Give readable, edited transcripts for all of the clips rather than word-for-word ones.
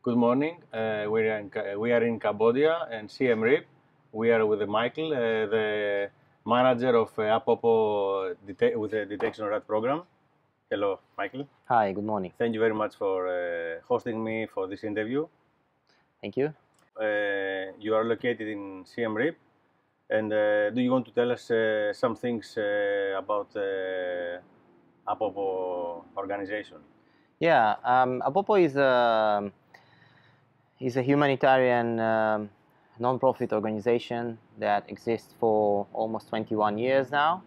Good morning. We are in Cambodia and Siem Reap. We are with Michael, the manager of APOPO with the detection rat program. Hello, Michael. Hi, good morning. Thank you very much for hosting me for this interview. Thank you. You are located in Siem Reap, and do you want to tell us some things about the APOPO organization? Yeah, APOPO is a humanitarian non-profit organization that exists for almost 21 years now.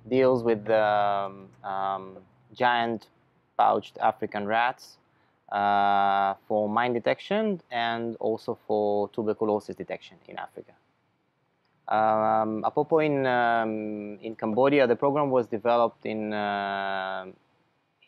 Deals with giant pouched African rats for mine detection and also for tuberculosis detection in Africa. APOPO in Cambodia, the program was developed in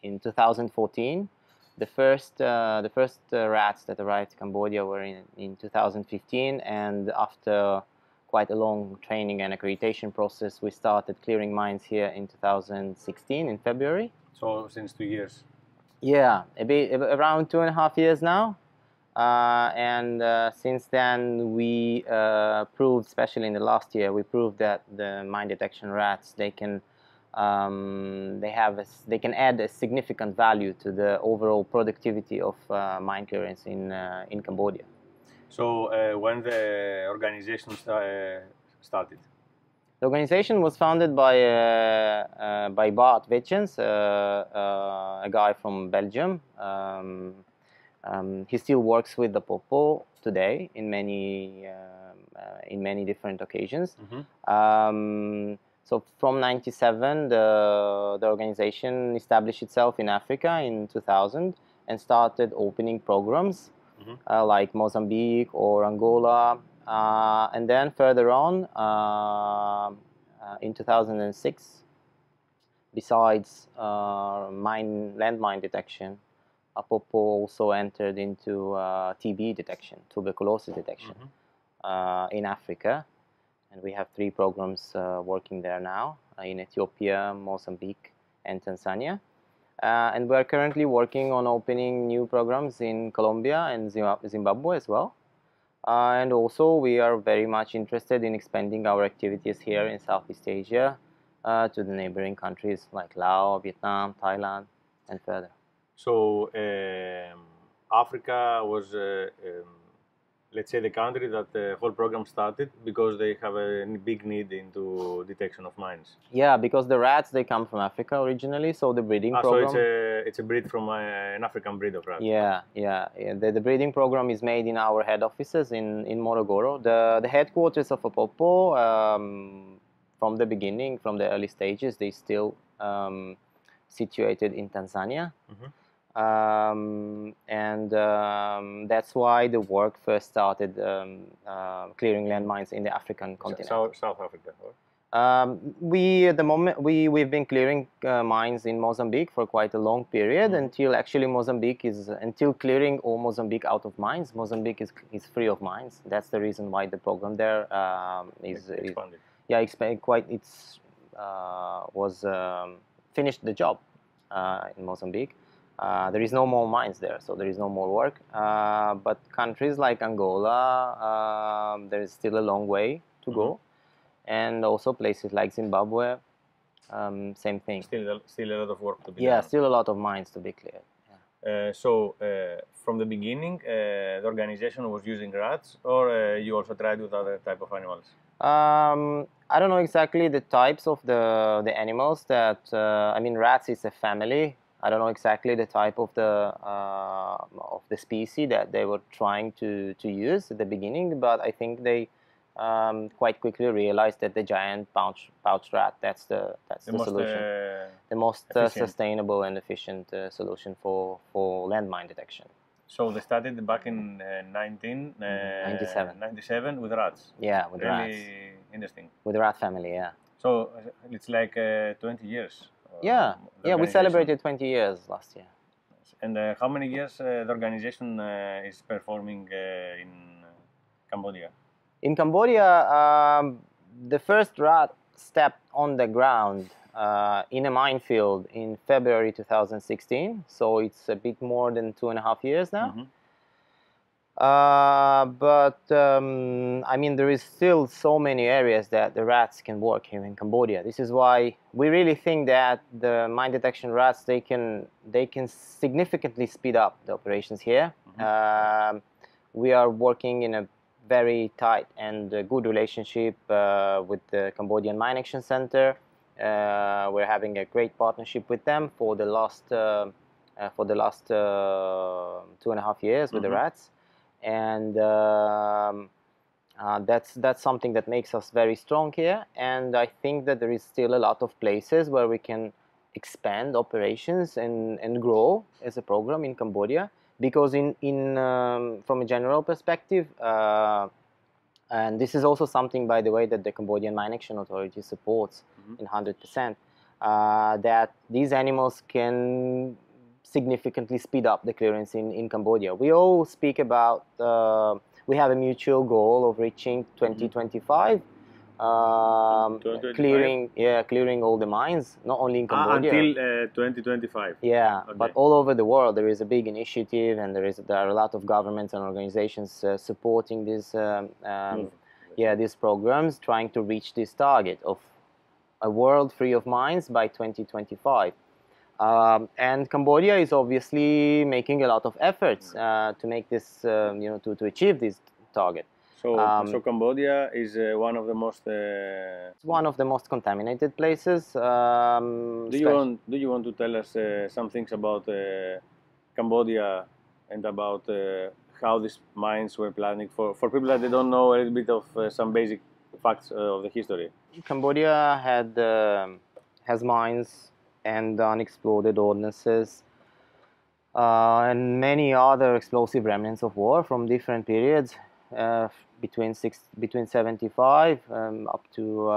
2014. The first rats that arrived to Cambodia were in 2015, and after quite a long training and accreditation process, we started clearing mines here in 2016 in February. So since 2 years. Yeah, around 2.5 years now. Since then, we proved, especially in the last year, we proved that the mine detection rats, they can add a significant value to the overall productivity of mine clearance in Cambodia. So when the organization started? The organization was founded by Bart Wetjens, a guy from Belgium. He still works with the APOPO today in many different occasions. Mm-hmm. So from '97, the organization established itself in Africa in 2000 and started opening programs like Mozambique or Angola. And then further on, in 2006, besides landmine detection, APOPO also entered into TB detection, tuberculosis detection, in Africa. And we have 3 programs working there now in Ethiopia, Mozambique, and Tanzania. And we are currently working on opening new programs in Colombia and Zimbabwe as well. And also we are very much interested in expanding our activities here in Southeast Asia to the neighboring countries like Laos, Vietnam, Thailand, and further. So Africa was, let's say, the country that the whole program started because they have a big need into detection of mines. Yeah, because the rats, they come from Africa originally, so the breeding program. So it's a breed from an African breed of rats. Yeah. The breeding program is made in our head offices in Morogoro. The headquarters of APOPO, from the beginning, from the early stages, they still situated in Tanzania. That's why the work first started clearing landmines in the African continent. South Africa. We've been clearing mines in Mozambique for quite a long period until clearing all Mozambique out of mines. Mozambique is free of mines. That's the reason why the program there is expanded. Finished the job in Mozambique. There is no more mines there, so there is no more work. But countries like Angola, there is still a long way to go. And also places like Zimbabwe, same thing. Still a lot of work to be done. Yeah, still a lot of mines to be cleared. Yeah. So from the beginning, the organization was using rats, or you also tried with other type of animals? I don't know exactly the types of the animals that. I mean, rats is a family. I don't know exactly the type of the species that they were trying to use at the beginning, but I think they quite quickly realized that the giant pouch rat, that's the solution, the most sustainable and efficient solution for landmine detection. So they started back in 1997 with rats. Yeah, with really rats. Interesting. With the rat family, yeah. So it's like 20 years. Yeah, we celebrated 20 years last year. And how many years the organization is performing in Cambodia? In Cambodia, the first rat stepped on the ground in a minefield in February 2016. So it's a bit more than 2.5 years now. Mm-hmm. But I mean, there is still so many areas that the rats can work here in Cambodia. This is why we really think that the mine detection rats, they can significantly speed up the operations here. Mm-hmm. We are working in a very tight and good relationship with the Cambodian Mine Action Center. We're having a great partnership with them for the last 2.5 years with the rats. And that's something that makes us very strong here. And I think that there is still a lot of places where we can expand operations and grow as a program in Cambodia. Because from a general perspective, and this is also something, by the way, that the Cambodian Mine Action Authority supports in 100%, that these animals can significantly speed up the clearance in Cambodia. We all speak about, we have a mutual goal of reaching 2025, clearing all the mines, not only in Cambodia. Until 2025. Yeah, okay. But all over the world there is a big initiative, and there are a lot of governments and organizations supporting these these programs, trying to reach this target of a world free of mines by 2025. And Cambodia is obviously making a lot of efforts to make this, to achieve this target. So Cambodia is one of the most. It's one of the most contaminated places. Do you want to tell us some things about Cambodia and about how these mines were planning for people that they don't know a little bit of some basic facts of the history? Cambodia has mines and unexploded ordnances and many other explosive remnants of war from different periods, between 75 up to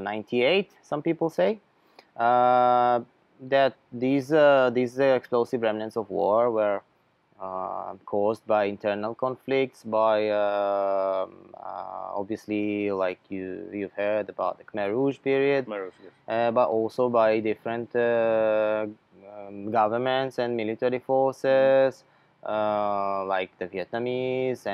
98. Some people say that these explosive remnants of war were caused by internal conflicts, by obviously, like you've heard about the Khmer Rouge period, yes. But also by different governments and military forces, like the Vietnamese,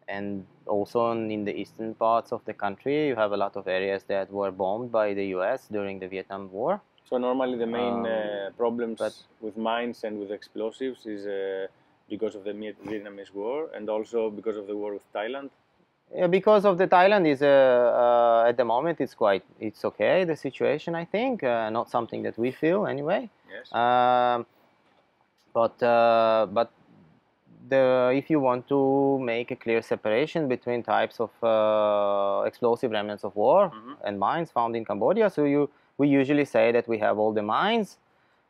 and also in the eastern parts of the country, you have a lot of areas that were bombed by the US during the Vietnam War. So normally the main problems with mines and with explosives is because of the Vietnamese War, and also because of the war with Thailand. Yeah, because of the Thailand is at the moment it's okay, the situation, I think, not something that we feel anyway. Yes. But if you want to make a clear separation between types of explosive remnants of war and mines found in Cambodia, so we usually say that we have all the mines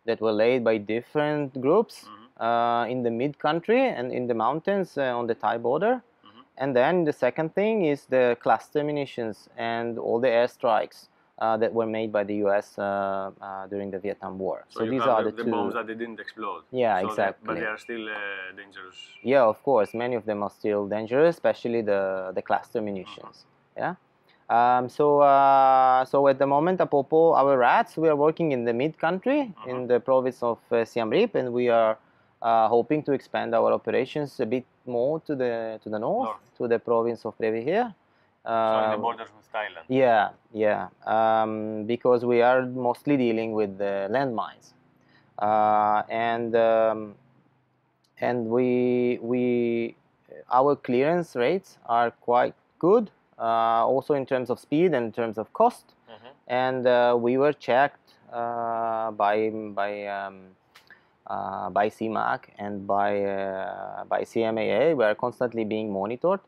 that were laid by different groups in the mid-country and in the mountains on the Thai border. And then the second thing is the cluster munitions and all the airstrikes that were made by the US during the Vietnam War. So these are the bombs that they didn't explode. Yeah, so exactly. But they are still dangerous. Yeah, of course. Many of them are still dangerous, especially the cluster munitions. Yeah. So at the moment, APOPO, our rats, we are working in the mid-country, in the province of Siem Reap, and we are hoping to expand our operations a bit more to the north, to the province of Previhir. So in the borders with Thailand. Yeah. Because we are mostly dealing with the landmines, and our clearance rates are quite good, also in terms of speed and in terms of cost. And we were checked by CMAC and by CMAA. We are constantly being monitored.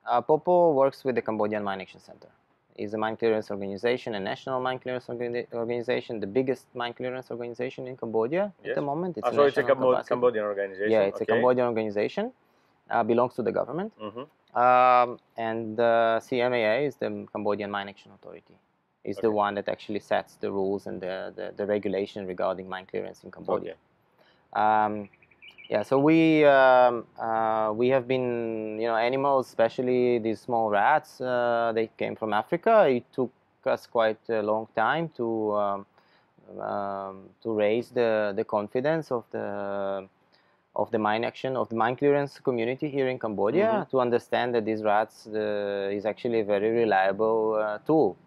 APOPO works with the Cambodian Mine Action Center. It's a mine clearance organization, a national mine clearance organization, the biggest mine clearance organization in Cambodia at the moment. It's so it's a Cambodian organization. Yeah, it's a Cambodian organization. Belongs to the government. And CMAA is the Cambodian Mine Action Authority. It's the one that actually sets the rules and the regulation regarding mine clearance in Cambodia. Yeah, so we have been, animals, especially these small rats, they came from Africa. It took us quite a long time to raise the confidence of the mine action, of the mine clearance community here in Cambodia, to understand that these rats is actually a very reliable tool.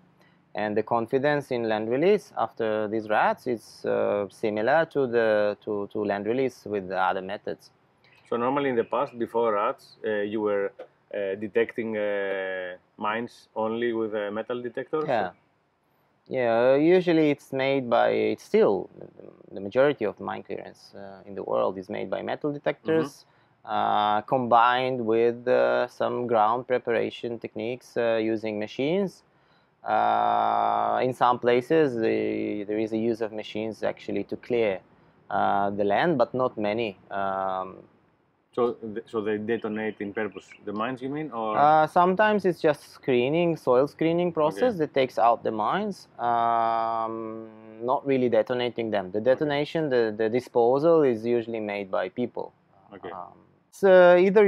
And the confidence in land release after these rats is similar to land release with the other methods. So normally in the past, before rats, you were detecting mines only with metal detectors? Yeah. Yeah, usually it's still, the majority of mine clearance in the world is made by metal detectors, combined with some ground preparation techniques using machines. In some places, there is a use of machines actually to clear the land, but not many. So they detonate in purpose the mines, you mean, or sometimes it's just soil screening process that takes out the mines, not really detonating them. The detonation, the disposal is usually made by people. So either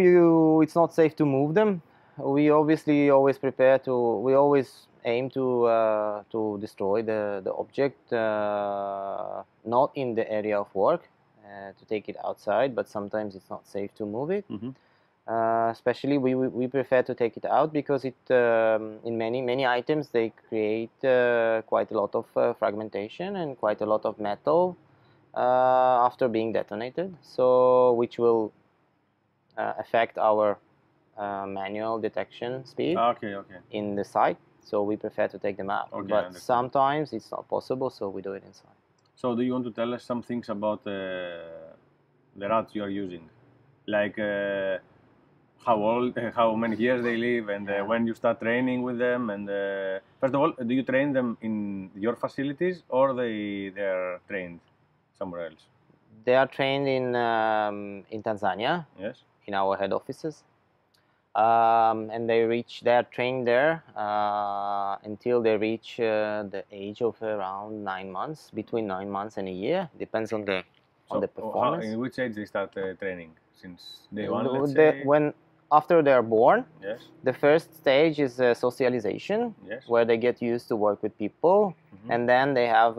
it's not safe to move them. We obviously always we always aim to destroy the object, not in the area of work. To take it outside, but sometimes it's not safe to move it. Especially we prefer to take it out because it in many items they create quite a lot of fragmentation and quite a lot of metal after being detonated, so which will affect our manual detection speed in the site. So we prefer to take them out, but sometimes it's not possible, so we do it inside. So do you want to tell us some things about the rats you are using? Like how old, how many years they live, and when you start training with them? And first of all, do you train them in your facilities, or they are trained somewhere else? They are trained in Tanzania, in our head offices. And they are trained there until they reach the age of around 9 months, between 9 months and a year, depends on the performance. In which age they start training? Since day one, let's say? After they are born, the first stage is socialization, where they get used to work with people, and then they have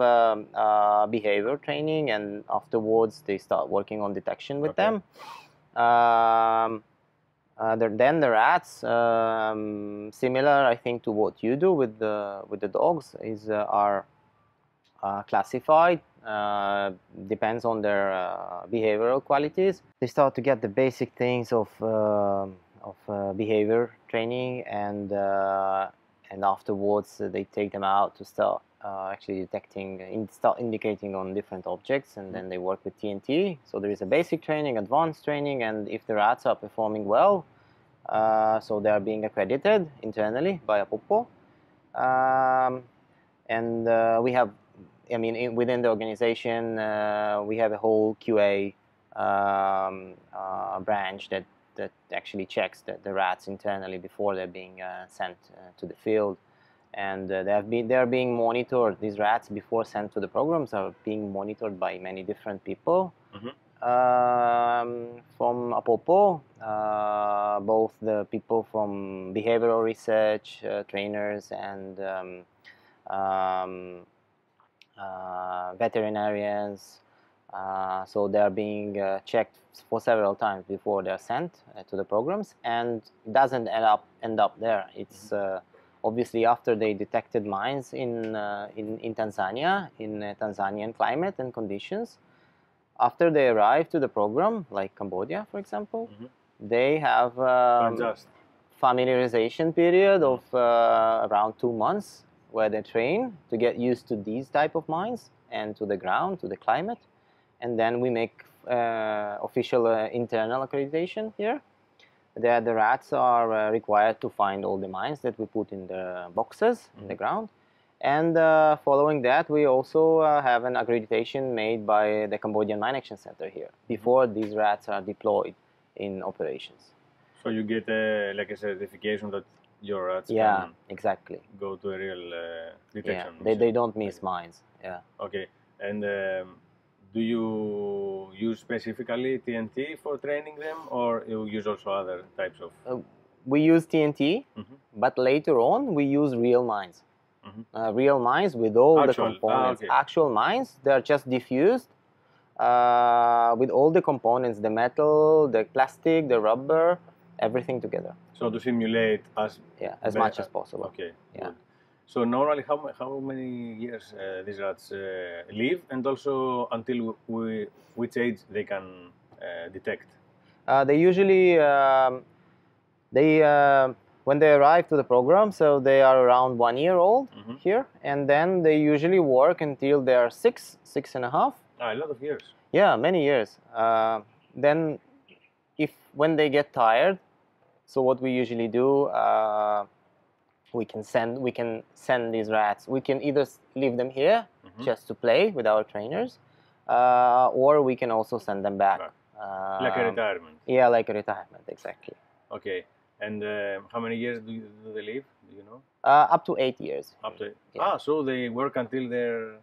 behavior training, and afterwards they start working on detection with them. Then the rats, similar, I think, to what you do with the dogs, are classified. Depends on their behavioral qualities. They start to get the basic things of behavior training, and afterwards they take them out to start actually detecting, start indicating on different objects, and then they work with TNT. So there is a basic training, advanced training, and if the rats are performing well, so they are being accredited internally by APOPO. And we have, within the organization, we have a whole QA branch that actually checks the rats internally before they're being sent to the field. And they are being monitored. These rats, before sent to the programs, are being monitored by many different people from APOPO, both the people from behavioral research, trainers, and veterinarians. So they are being checked for several times before they are sent to the programs, and it doesn't end up there. It's obviously after they detected mines in Tanzania, in Tanzanian climate and conditions. After they arrive to the program, like Cambodia, for example, they have familiarization period of around 2 months, where they train to get used to these type of mines and to the ground, to the climate. And then we make official internal accreditation here. The rats are required to find all the mines that we put in the boxes in the ground. And following that, we also have an accreditation made by the Cambodian Mine Action Center here before these rats are deployed in operations. So you get like a certification that your rats can exactly go to a real detection. They don't miss mines. Yeah. Okay. And do you use specifically TNT for training them, or you use also other types of? We use TNT, but later on we use real mines. real mines with all the components. Actual mines, they are just diffused with all the components, the metal, the plastic, the rubber, everything together. So to simulate as much as possible. Okay. Yeah. Good. So normally, how many years these rats live, and also until which age they can detect? They usually when they arrive to the program, so they are around 1 year old here, and then they usually work until they are 6.5. A lot of years. Yeah, many years. Then, when they get tired, so what we usually do, we can send these rats. We can either leave them here just to play with our trainers, or we can also send them back. Like a retirement. Yeah, like a retirement, exactly. Okay. And how many years do they live? Do you know? Up to 8 years. Up to so they work until they're.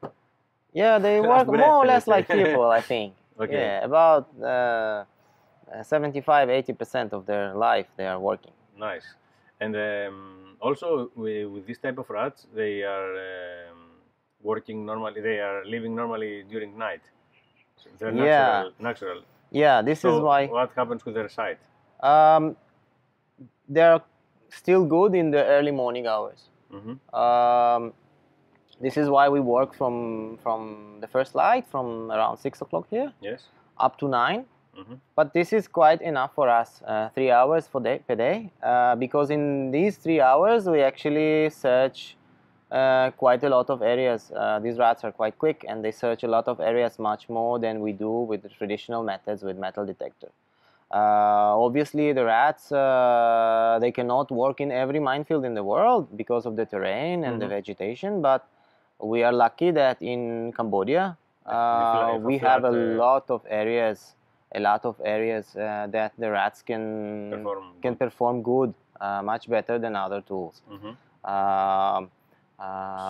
Yeah, they work more or less like people, I think. Okay. Yeah, about 75-80% of their life they are working. Nice. And also with this type of rats, they are working normally. They are living normally during night. So they're natural. Yeah, this is why. What happens with their sight? They are still good in the early morning hours. This is why we work from the first light, from around 6 o'clock here, up to 9. But this is quite enough for us, 3 hours per day, because in these 3 hours we actually search quite a lot of areas. These rats are quite quick, and they search a lot of areas, much more than we do with the traditional methods with metal detector. Obviously, the rats, they cannot work in every minefield in the world because of the terrain and the vegetation, but we are lucky that in Cambodia, we have a lot of areas that the rats can perform good, much better than other tools.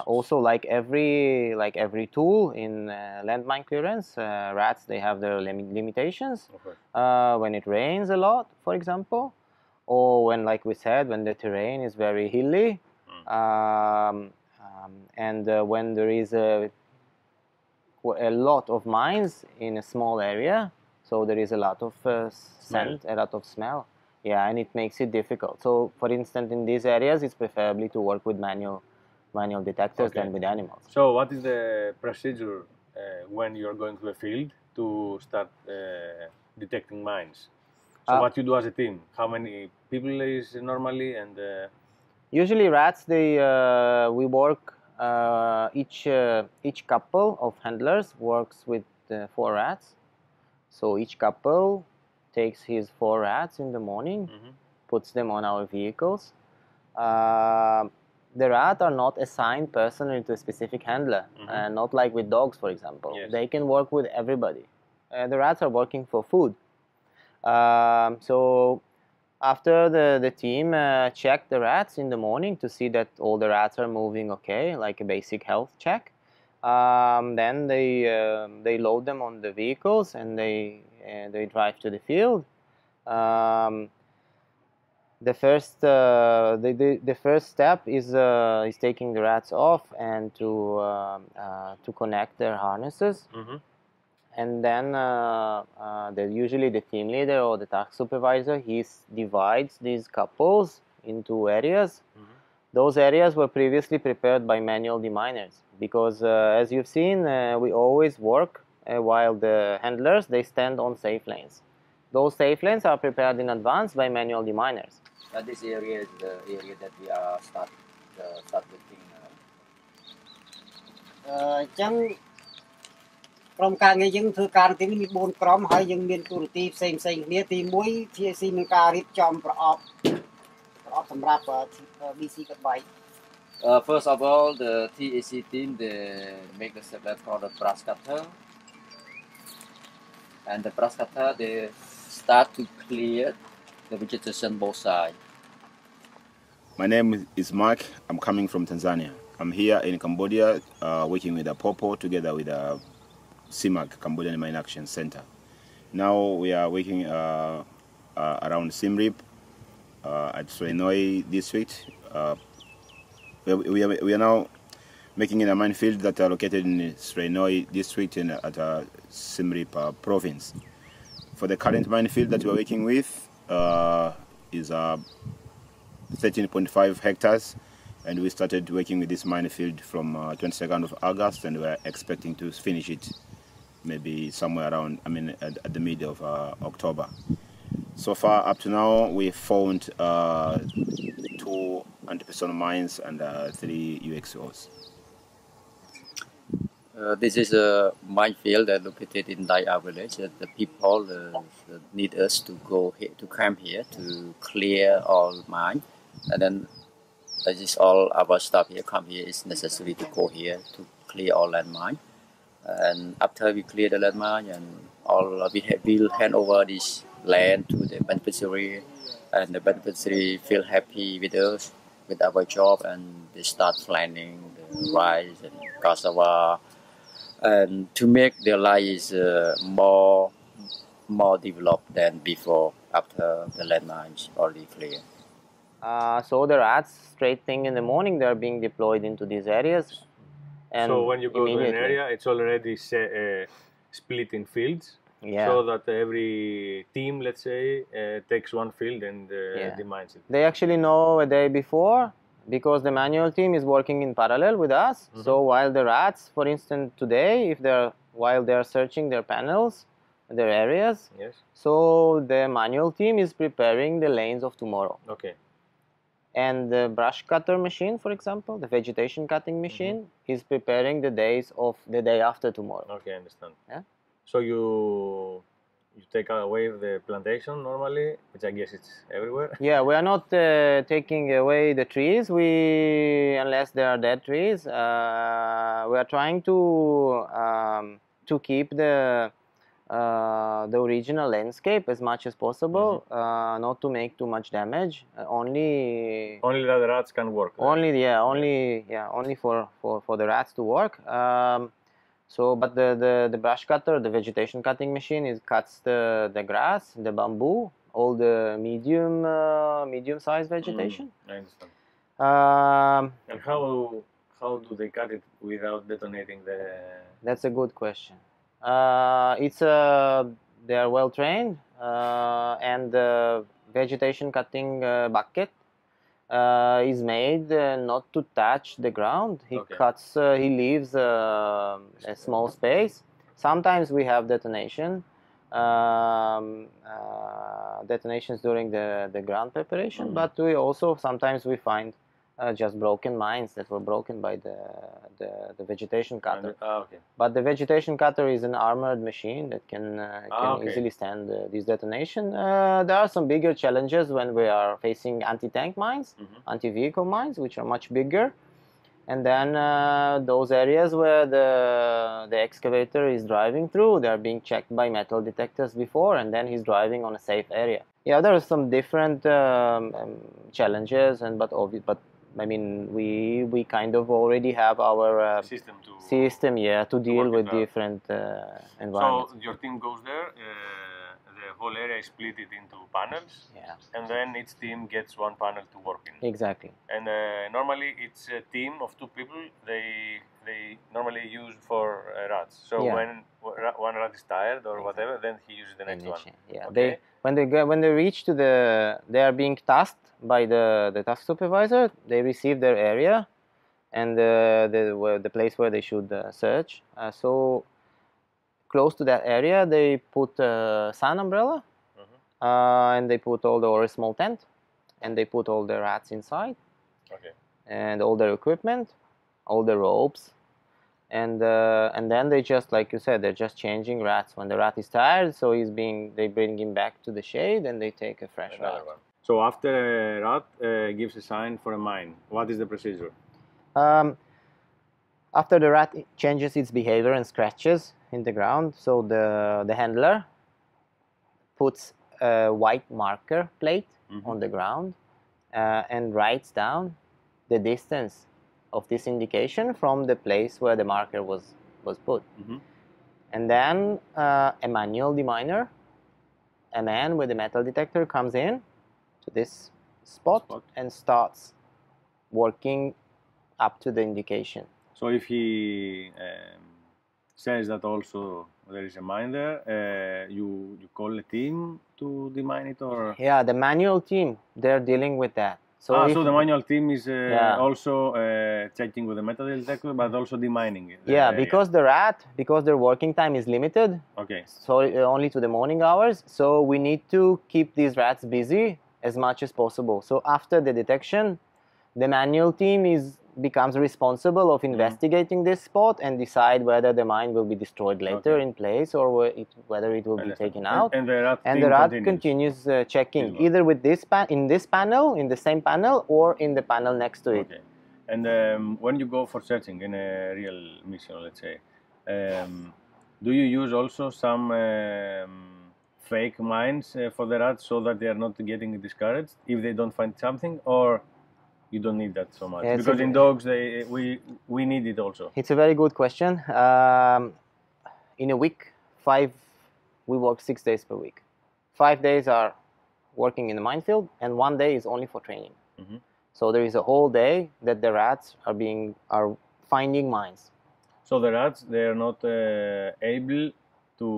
Also, like every tool in landmine clearance, rats, they have their limitations. When it rains a lot, for example, or when, like we said, when the terrain is very hilly, and when there is a lot of mines in a small area, so there is a lot of scent, a lot of smell. Yeah, and it makes it difficult. So, for instance, in these areas, it's preferably to work with manual detectors than with animals. So, what is the procedure when you are going to the field to start detecting mines? So, what you do as a team? How many people is normally? And usually, rats, we work. Each couple of handlers works with 4 rats. So each couple takes his 4 rats in the morning, puts them on our vehicles. The rats are not assigned personally to a specific handler, not like with dogs, for example. They can work with everybody. The rats are working for food. So after the team check the rats in the morning to see that all the rats are moving okay, like a basic health check, then they load them on the vehicles and they drive to the field. The first step is taking the rats off and to connect their harnesses. And then usually the team leader or the task supervisor, he divides these couples into areas. Those areas were previously prepared by manual deminers because, as you've seen, we always work while the handlers, they stand on safe lanes. Those safe lanes are prepared in advance by manual deminers. This area is the area that we are start looking now. ក្រុមការងារយើងធ្វើការទីនេះមាន4ក្រុមហើយយើងមានទូរទីផ្សេងៗគ្នាទី1ជាស៊ីនឹងការរៀបចំប្រអប់សម្រាប់ BC កត់បាយ First of all, the TAC team, they make the setup for the brush cutter, and the brush cutter, they start to clear the vegetation both sides. My name is Mike. I'm coming from Tanzania. I'm here in Cambodia working with APOPO together with Siem, Cambodian Mine Action Center. Now we are working around Siem Reap at Soenoi district. We are now making it a minefield that are located in Srenoi district in at Siem Reap province. For the current minefield that we're working with is 13.5 hectares, and we started working with this minefield from 22nd of August, and we're expecting to finish it maybe somewhere around, at the middle of October. So far, up to now, we found 2 anti-personnel mines and 3 UXOs. This is a minefield that located in Daya village. The people need us to go here, to camp here to clear all mine, and then that is all our staff here come here. It's necessary to go here to clear all landmine, and after we clear the landmine and all, we'll hand over this land to the beneficiary, and the beneficiary feel happy with us, with our job, and they start planting the rice and cassava, and to make their lives more developed than before after the landmines already clear. So the rats, straight thing in the morning, they are being deployed into these areas. And so when you go to an immediately- area, it's already split in fields, Yeah. so that every team, let's say, takes one field and Yeah. demines it. They actually know a day before, because the manual team is working in parallel with us. So while the rats, for instance, today, while they're searching their panels, their areas, Yes. so the manual team is preparing the lanes of tomorrow. Okay. And the brush cutter machine, for example, the vegetation cutting machine, is preparing the days of the day after tomorrow. Okay, I understand. Yeah. So you take away the plantation normally, which I guess it's everywhere. Yeah, we are not taking away the trees. Unless they are dead trees, we are trying to keep the original landscape as much as possible, not to make too much damage. Only Only the rats can work. there. only for the rats to work. But the brush cutter, the vegetation cutting machine, cuts the grass, the bamboo, all the medium sized vegetation. I understand. Um, And how do they cut it without detonating the? That's a good question. They are well trained, and the vegetation cutting bucket is made not to touch the ground. He Okay. he leaves a small space. Sometimes we have detonations during the ground preparation, but sometimes we find just broken mines that were broken by the vegetation cutter. Okay. But the vegetation cutter is an armored machine that can Okay. easily stand this detonation. There are some bigger challenges when we are facing anti-tank mines, anti-vehicle mines, which are much bigger. And then those areas where the excavator is driving through, they are being checked by metal detectors before, and then he's driving on a safe area. Yeah, there are some different challenges, but I mean, we kind of already have our System to deal work with it out. different environments. So your team goes there. The whole area is split it into panels, Yeah, and then each team gets one panel to work in. exactly. And normally it's a team of 2 people. They normally use for rats. So Yeah. when one rat is tired or whatever, then he uses the next one. Yeah, Okay. when they reach to they are being tasked by the task supervisor. They receive their area and the place where they should search. So close to that area, they put a sun umbrella, and they put or a small tent, and they put all the rats inside, Okay. and all their equipment, all the ropes, and then they just, like you said, they're just changing rats. When the rat is tired, so they bring him back to the shade, and they take a fresh Another rat. one. So after a rat gives a sign for a mine, what is the procedure? After the rat changes its behavior and scratches in the ground, so the handler puts a white marker plate on the ground and writes down the distance of this indication from the place where the marker was put. And then a manual deminer, a man with a metal detector, comes in to this spot and starts working up to the indication. So if he says that also there is a mine there, you call a team to demine it, or Yeah, the manual team, they're dealing with that. So if so the manual team is Yeah. also checking with the metal detector, but also demining it. the yeah, area. because their working time is limited, Okay. so only to the morning hours. So we need to keep these rats busy as much as possible. So after the detection, the manual team becomes responsible of investigating this spot and decide whether the mine will be destroyed later Okay. in place or whether it will be Understand. taken out. And the rat And team the rat continues. continues checking His work. either with in this panel, in the same panel, or in the panel next to it. Okay. And when you go for searching in a real mission, let's say, do you use also some fake mines for the rats so that they are not getting discouraged if they don't find something, or you don't need that so much? Yeah, it's because a- in dogs, we need it also. It's a very good question. In a week, we work 6 days per week. 5 days are working in the minefield, and 1 day is only for training. Mhm. So there is a whole day that the rats are finding mines. So the rats, they are not able to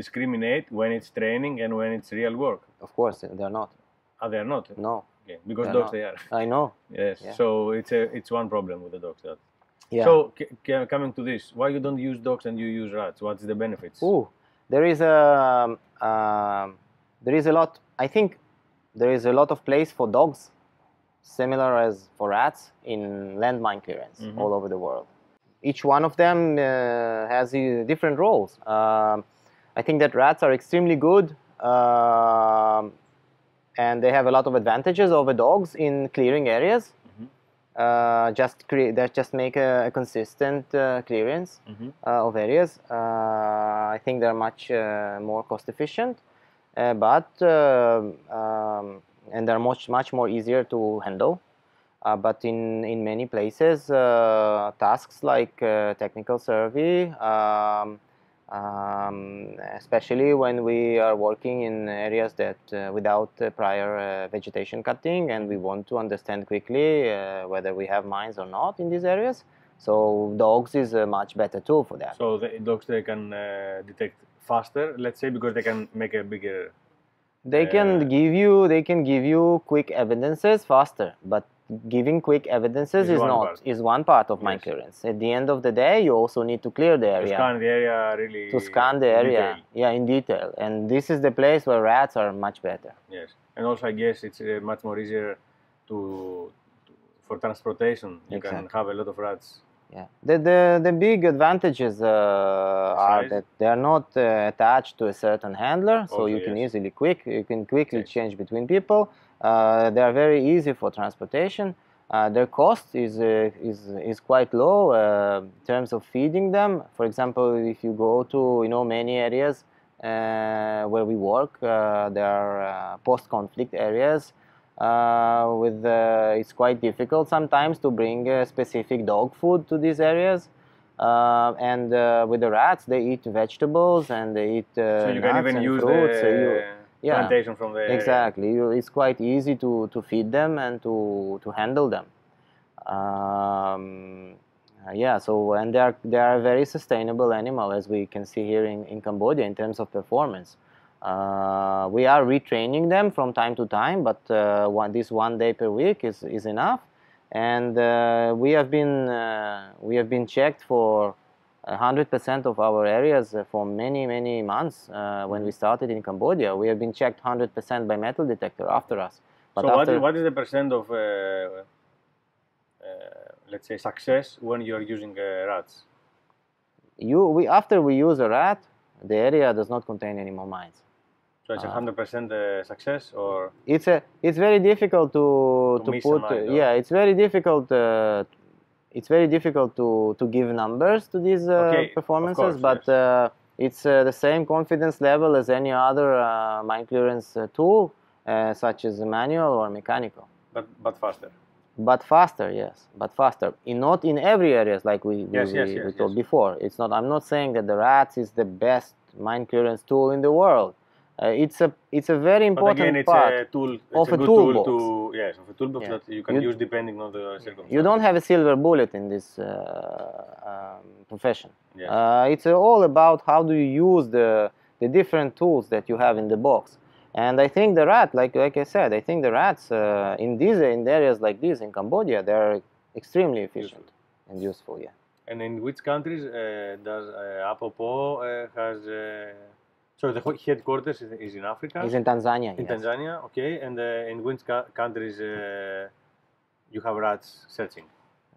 discriminate when it's training and when it's real work. Of course, they're not. They are not. No, Okay. Because they're dogs not. they are. I know. Yes. Yeah. So it's one problem with the dogs. That. Yeah. So coming to this, why you don't use dogs and you use rats? What's the benefits? Ooh, there is a lot. I think there is a lot of place for dogs, similar as for rats in landmine clearance all over the world. Each one of them has different roles. I think that rats are extremely good, and they have a lot of advantages over dogs in clearing areas. Just make a consistent clearance of areas. I think they're much more cost efficient, and they're much more easier to handle. But in many places, tasks like technical survey, especially when we are working in areas that without prior vegetation cutting, and we want to understand quickly whether we have mines or not in these areas. So dogs is a much better tool for that. So the dogs, they can detect faster, let's say, because they can make a bigger. They can give you quick evidences faster, but giving quick evidences is one part of mine clearance. At the end of the day, you also need to clear the area. To scan the area really. To scan the area, in detail. And this is the place where rats are much better. Yes, and also I guess it's much more easier for transportation. You can have a lot of rats. Yeah, the big advantages are that they are not attached to a certain handler, so you can quickly change between people. They are very easy for transportation. Their cost is quite low in terms of feeding them. For example, if you go to many areas where we work, there are post-conflict areas. It's quite difficult sometimes to bring specific dog food to these areas, and with the rats, they eat vegetables and they eat so you can nuts even and use fruits. the plantation from the exactly. It's quite easy to feed them and to handle them. So and they are a very sustainable animal, as we can see here in Cambodia in terms of performance. We are retraining them from time to time, but this 1 day per week is enough. And we have been checked for 100% of our areas for many months. When we started in Cambodia, we have been checked 100% by metal detector after us. But so what is the percent of let's say success when you are using rats? After we use a rat, the area does not contain any more mines. So it's 100% success, or it's very difficult to put. It's very difficult. It's very difficult to give numbers to these performances, but it's the same confidence level as any other mine clearance tool, such as manual or mechanical. But faster. But faster, yes. But faster. Not in every areas, like we told before. It's not. I'm not saying that the rats is the best mine clearance tool in the world. It's a very But important again, it's part a tool. It's of a a good toolbox. tool to of a toolbox Yeah. that you can use depending on the circumstances. You don't have a silver bullet in this profession. Yes. It's all about how do you use the different tools that you have in the box. And I think the rat, like I said, I think the rats in areas like this in Cambodia, they are extremely efficient and useful. Yeah. And in which countries does APOPO has? So the headquarters is in Africa. It's in Tanzania. In Yes. Tanzania, okay. And in which countries you have rats searching?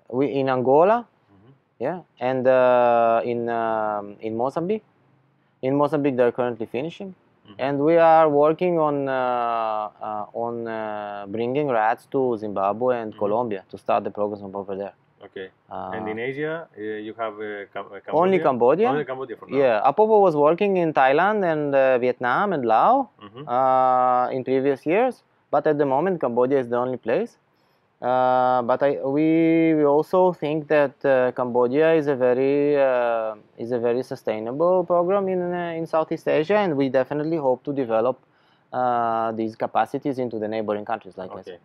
We in Angola, yeah, and in Mozambique. In Mozambique, they're currently finishing, and we are working on bringing rats to Zimbabwe and Colombia to start the program over there. Okay. And in Asia, you have Cambodia? Only Cambodia. Only Cambodia for now. Yeah, APOPO was working in Thailand and Vietnam and Laos in previous years, but at the moment Cambodia is the only place. But we also think that Cambodia is a very sustainable program in Southeast Asia, and we definitely hope to develop these capacities into the neighboring countries like this. Okay.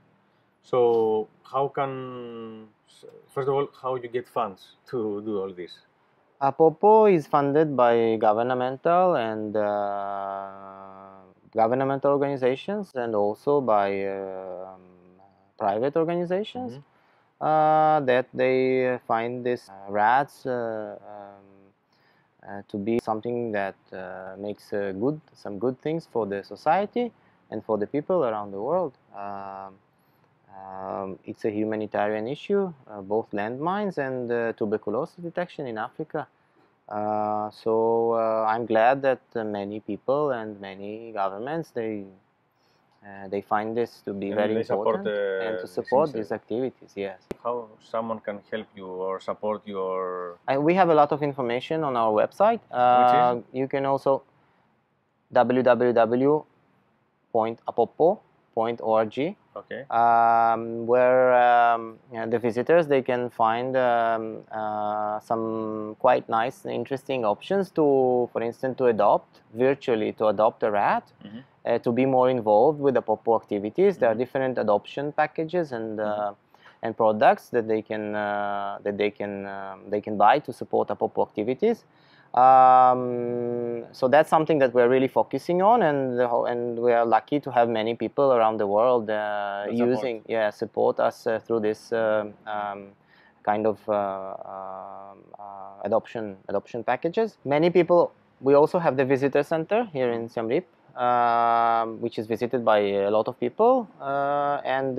So first of all, how you get funds to do all this? APOPO is funded by governmental and governmental organizations, and also by private organizations that they find this rats to be something that makes some good things for the society and for the people around the world. It's a humanitarian issue, both landmines and tuberculosis detection in Africa. So I'm glad that many people and many governments they find this to be very important and to support these activities. Yes. How someone can help you or support your? We have a lot of information on our website. Which is? You can also www.apopo.org. Okay. Where the visitors they can find some quite nice, interesting options to, for instance, to adopt a rat, to be more involved with the APOPO activities. There are different adoption packages and products that they can buy to support APOPO activities. So that's something that we're really focusing on, and we are lucky to have many people around the world support us through this kind of adoption packages. Many people. We also have the visitor center here in Siem Reap, which is visited by a lot of people, and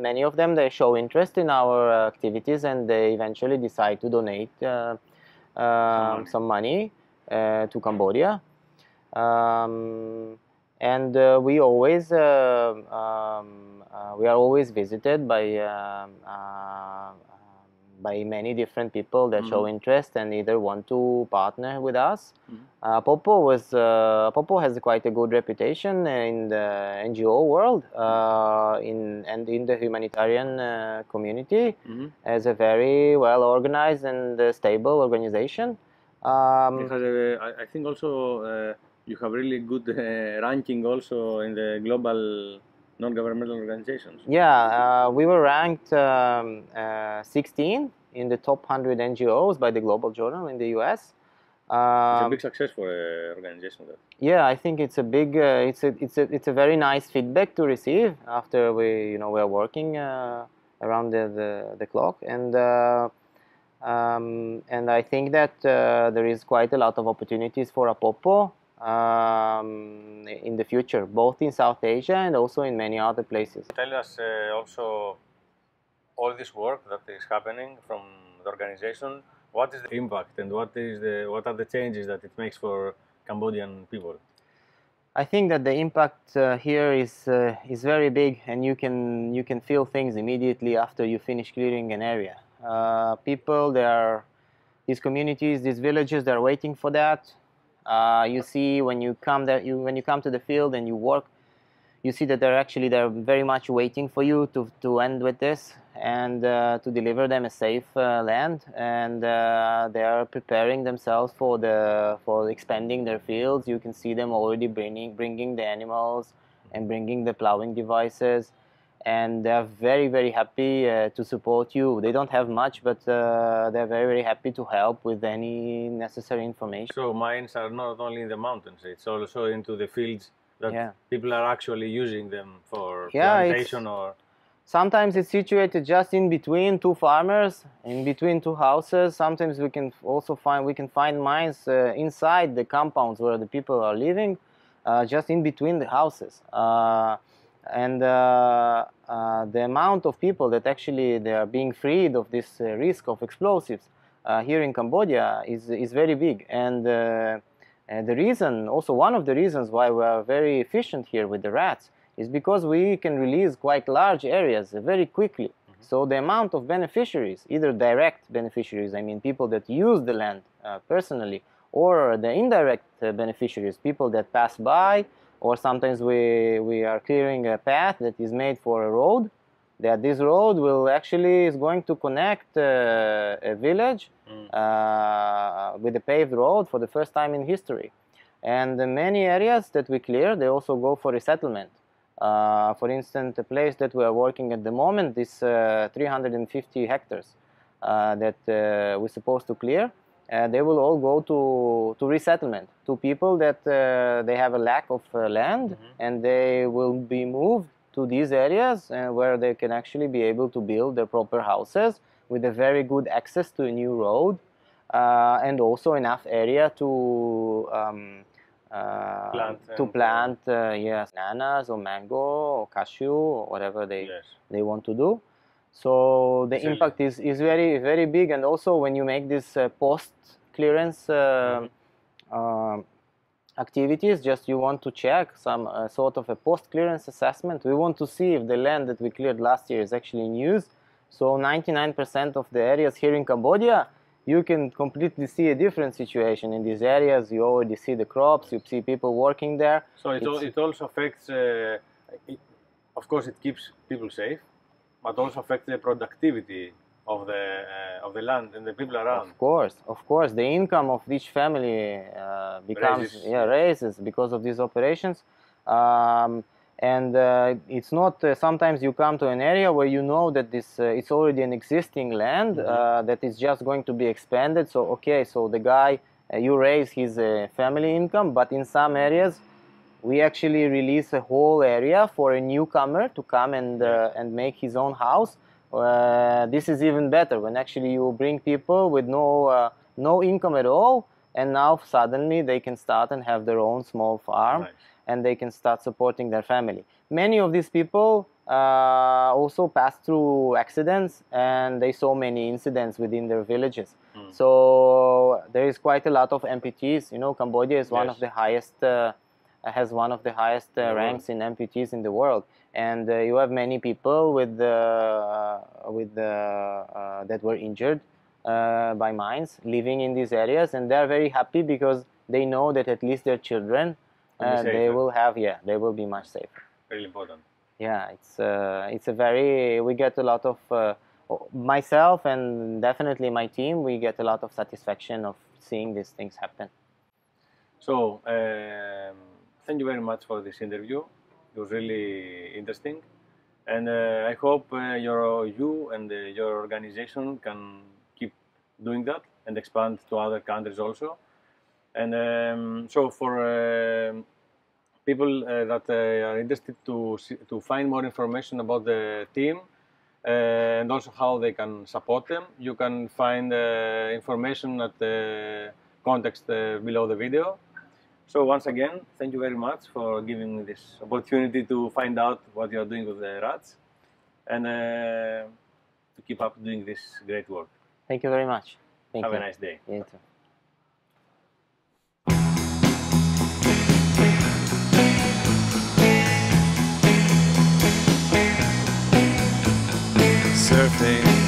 many of them they show interest in our activities, and they eventually decide to donate some money to Cambodia, and we are always visited by many different people that show interest and either want to partner with us. APOPO has quite a good reputation in the NGO world and in the humanitarian community as a very well organized and stable organization. I think also you have really good ranking also in the global non-governmental organizations. Yeah, we were ranked 16 in the top 100 NGOs by the Global Journal in the US. It's a big success for an organization. Yeah, I think it's a big, it's a very nice feedback to receive after we are working around the clock, and I think that there is quite a lot of opportunities for APOPO in the future, both in South Asia and also in many other places. Tell us also all this work that is happening from the organization. What is the impact and what are the changes that it makes for Cambodian people? I think that the impact here is very big, and you can feel things immediately after you finish clearing an area. People, these communities, these villages, they're waiting for that. You see when you come there, when you come to the field and you work, you see that they're very much waiting for you to end with this and to deliver them a safe land, and they are preparing themselves for expanding their fields. You can see them already bringing the animals and bringing the plowing devices, and they're very, very happy to support you. They don't have much, but they're very, very happy to help with any necessary information. So mines are not only in the mountains, it's also into the fields that Yeah. people are actually using them for Yeah, plantation or... Sometimes it's situated just in between two farmers, in between two houses. Sometimes we can also find mines inside the compounds where the people are living, just in between the houses. And the amount of people that actually they are being freed of this risk of explosives here in Cambodia is very big. And the reason, also one of the reasons why we are very efficient here with the rats, is because we can release quite large areas very quickly. Mm-hmm. So the amount of beneficiaries, either direct beneficiaries, I mean people that use the land personally, or the indirect beneficiaries, people that pass by, or sometimes we are clearing a path that is made for a road, that this road is going to connect a village with a paved road for the first time in history. And the many areas that we clear, they also go for resettlement. For instance, the place that we are working at the moment is 350 hectares that we're supposed to clear. They will all go to resettlement, to people that they have a lack of land, mm-hmm. and they will be moved to these areas where they can actually be able to build their proper houses with a very good access to a new road, and also enough area to plant yes, bananas or mango or cashew or whatever they want to do. So the impact is very, very big. And also when you make this post-clearance activities, just you want to check some sort of a post-clearance assessment. We want to see if the land that we cleared last year is actually in use. So 99% of the areas here in Cambodia, you can completely see a different situation. In these areas, you already see the crops, you see people working there. So it also affects, of course it keeps people safe, but also affects the productivity of the land and the people around. Of course, the income of each family raises because of these operations. And it's not, sometimes you come to an area where you know that it's already an existing land, mm-hmm. That is just going to be expanded. So, okay, so the guy, you raise his family income, but in some areas, we actually release a whole area for a newcomer to come and make his own house. This is even better, when actually you bring people with no income at all, and now suddenly they can start and have their own small farm. Nice. And they can start supporting their family. Many of these people also passed through accidents, and they saw many incidents within their villages. Mm. So there is quite a lot of amputees. You know, Cambodia is one of the highest, has one of the highest ranks in amputees in the world. And you have many people that were injured by mines living in these areas, and they're very happy because they know that at least their children they will be much safer. Really important. Yeah, it's a very, we get a lot of, myself and definitely my team, we get a lot of satisfaction of seeing these things happen. So, thank you very much for this interview. It was really interesting. And I hope you and your organization can keep doing that and expand to other countries also. And so for people that are interested to find more information about the team and also how they can support them, you can find information at the context below the video. So once again, thank you very much for giving me this opportunity to find out what you are doing with the rats, and to keep up doing this great work. Thank you very much. Have a nice day. You too. Surfing